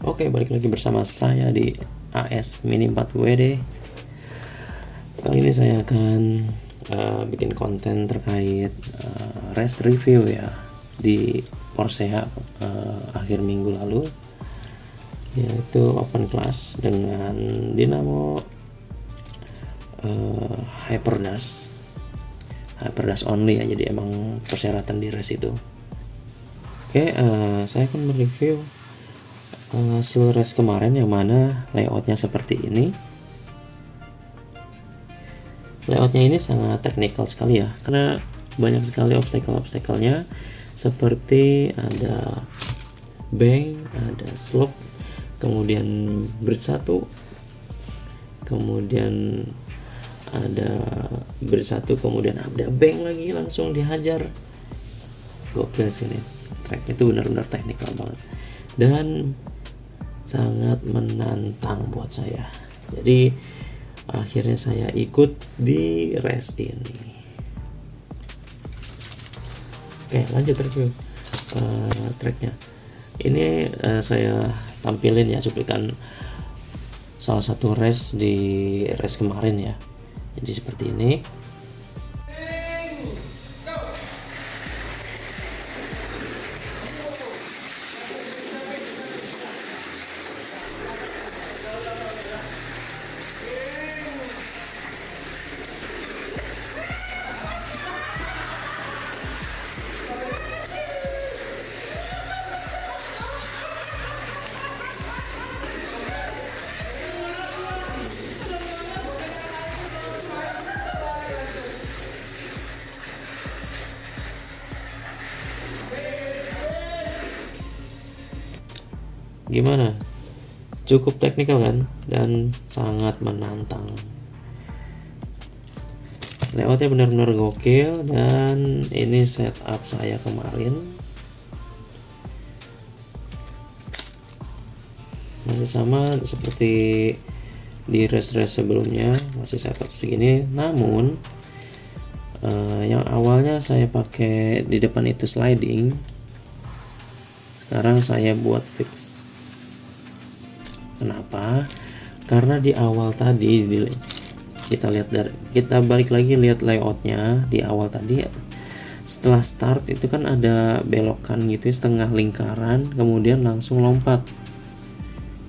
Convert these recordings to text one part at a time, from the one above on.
Oke, balik lagi bersama saya di AS Mini 4WD. Kali ini saya akan bikin konten terkait race review ya di Porsche akhir minggu lalu, yaitu open class dengan dinamo Hyperdash only ya, jadi emang persyaratan di race itu. Oke, saya akan mereview hasil race kemarin yang mana layoutnya seperti ini. Layoutnya ini sangat teknikal sekali ya, karena banyak sekali obstacle-nya, seperti ada bank, ada slope, kemudian bridge 1, kemudian ada bridge 1, kemudian ada bank lagi, langsung dihajar. Gokil sini, tracknya itu benar-benar teknikal banget dan sangat menantang buat saya. Jadi akhirnya saya ikut di race ini. Oke, lanjut review tracknya. Ini saya tampilin ya cuplikan salah satu race di race kemarin ya. Jadi seperti ini. Gimana? Cukup teknikal kan, dan sangat menantang. Layoutnya benar-benar gokil, dan ini setup saya kemarin. Masih sama seperti di race-race sebelumnya, masih setup segini. Namun yang awalnya saya pakai di depan itu sliding, sekarang saya buat fix. Kenapa? Karena di awal tadi kita balik lagi lihat layoutnya di awal tadi. Setelah start itu kan ada belokan gitu, setengah lingkaran, kemudian langsung lompat.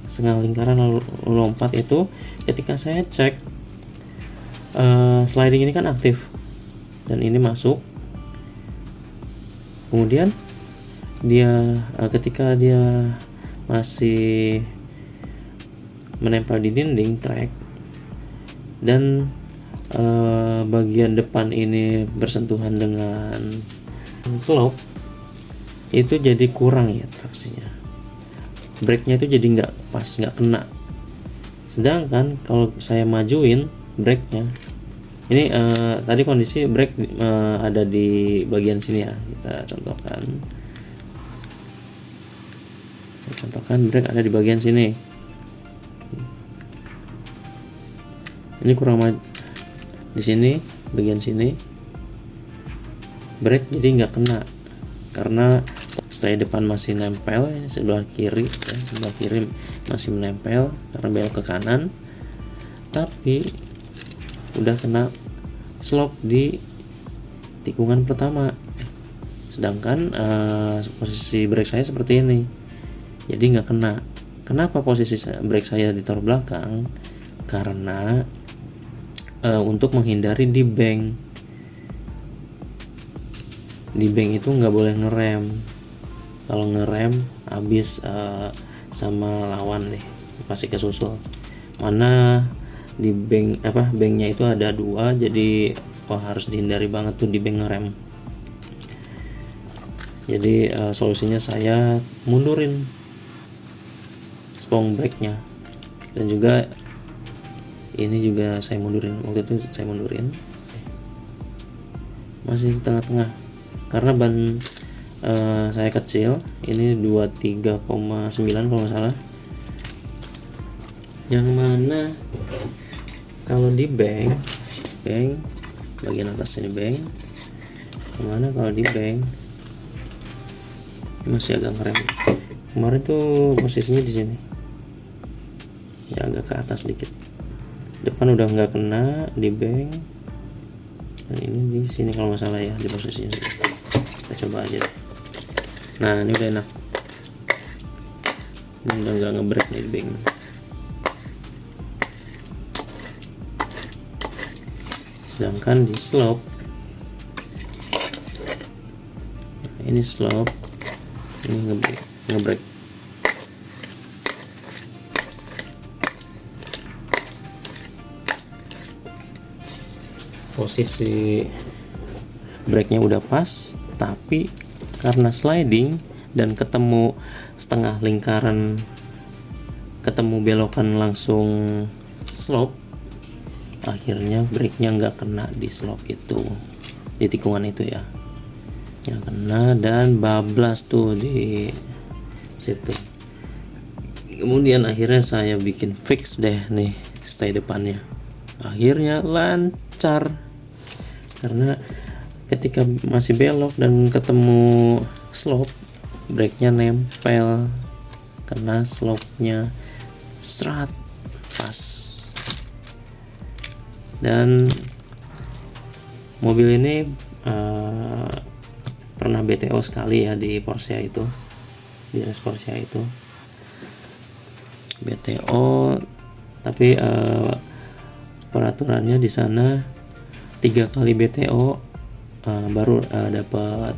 Setengah lingkaran lalu lompat itu ketika saya cek sliding ini kan aktif dan ini masuk. Kemudian dia ketika dia masih menempel di dinding track dan bagian depan ini bersentuhan dengan slope, itu jadi kurang ya traksinya, brake-nya itu jadi nggak pas, nggak kena. Sedangkan kalau saya majuin brake-nya ini, tadi kondisi brake ada di bagian sini ya, kita contohkan brake ada di bagian sini. Ini kurang di sini, bagian sini brake jadi nggak kena karena stay depan masih nempel, sebelah kiri masih menempel karena belok ke kanan, tapi udah kena slope di tikungan pertama. Sedangkan posisi brake saya seperti ini, jadi nggak kena. Kenapa posisi brake saya ditaruh belakang? Karena untuk menghindari di bank itu nggak boleh ngerem. Kalau ngerem habis sama lawan deh, pasti kesusul. Mana di banknya itu ada 2, jadi harus dihindari banget tuh di bank ngerem. Jadi solusinya saya mundurin spong brake-nya, dan juga ini juga saya mundurin. Waktu itu saya mundurin masih di tengah-tengah karena ban saya kecil, ini 23,9 kalau nggak salah, yang mana kalau di bank bagian atas ini bank, kemana kalau di bank masih agak ngerem. kemarin tuh posisinya di sini ya, agak ke atas dikit. Depan udah nggak kena di bank, dan ini di sini kalau nggak salah ya, di posisinya sini. Kita coba aja deh. Nah ini udah enak, ini udah nggak ngebreak nih di bank. Sedangkan di slope, nah, ini slope, ini ngebreak. Posisi breaknya udah pas, tapi karena sliding dan ketemu setengah lingkaran, ketemu belokan langsung slope, akhirnya breaknya nggak kena di slope itu, di tikungan itu ya, yang kena dan bablas tuh di situ. Kemudian akhirnya saya bikin fix deh nih stay depannya, akhirnya lancar karena ketika masih belok dan ketemu slope, breaknya nempel, kena slope-nya strat pas. Dan mobil ini pernah BTO sekali ya di Porsche itu, di race Porsche itu BTO, tapi peraturannya di sana 3 kali BTO baru dapat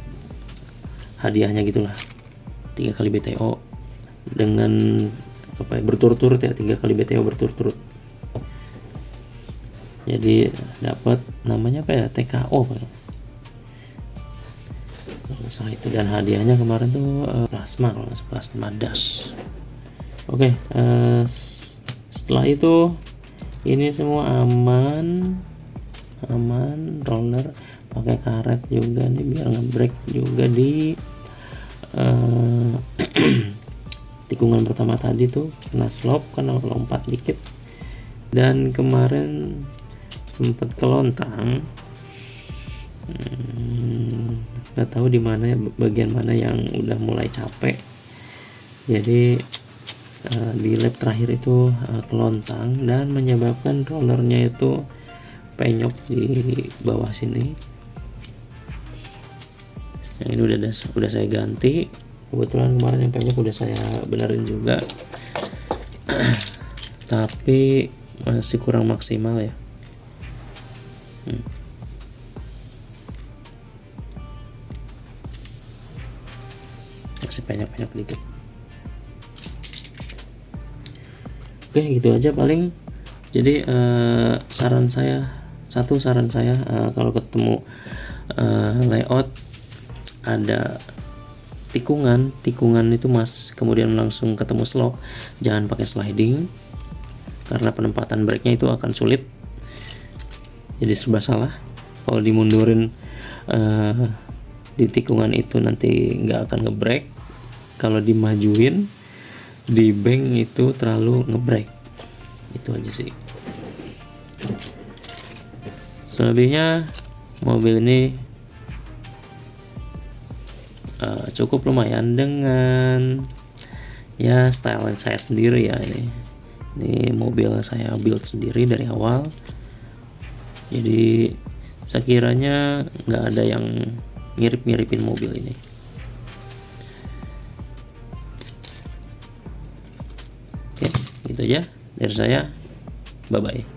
hadiahnya gitulah. 3 kali BTO dengan apa ya, berturut-turut ya, 3 kali BTO berturut-turut. Jadi dapat namanya apa ya, TKO masalah itu, dan hadiahnya kemarin tuh plasma, kalau plasma dash. Oke, setelah itu ini semua aman, roller pakai karet juga nih biar ngebrek juga di tikungan pertama tadi tuh kena slope karena lompat dikit, dan kemarin sempat kelontang. Nggak tahu di mana bagian mana yang udah mulai capek, jadi di lap terakhir itu kelontang dan menyebabkan rollernya itu penyok di bawah sini. Yang ini udah saya ganti, kebetulan kemarin yang penyok udah saya benerin juga tapi masih kurang maksimal ya. Masih penyok-penyok dikit. Oke, gitu aja paling. Jadi saran saya kalau ketemu layout ada tikungan itu mas, kemudian langsung ketemu slope, jangan pakai sliding karena penempatan brake-nya itu akan sulit, jadi serba salah. Kalau dimundurin di tikungan itu nanti nggak akan ngebrake, kalau dimajuin di bank itu terlalu ngebrake. Itu aja sih. Selebihnya mobil ini cukup lumayan dengan ya style saya sendiri ya. Ini mobil saya build sendiri dari awal, jadi sekiranya nggak ada yang mirip-miripin mobil ini. Oke, gitu aja dari saya. Bye bye.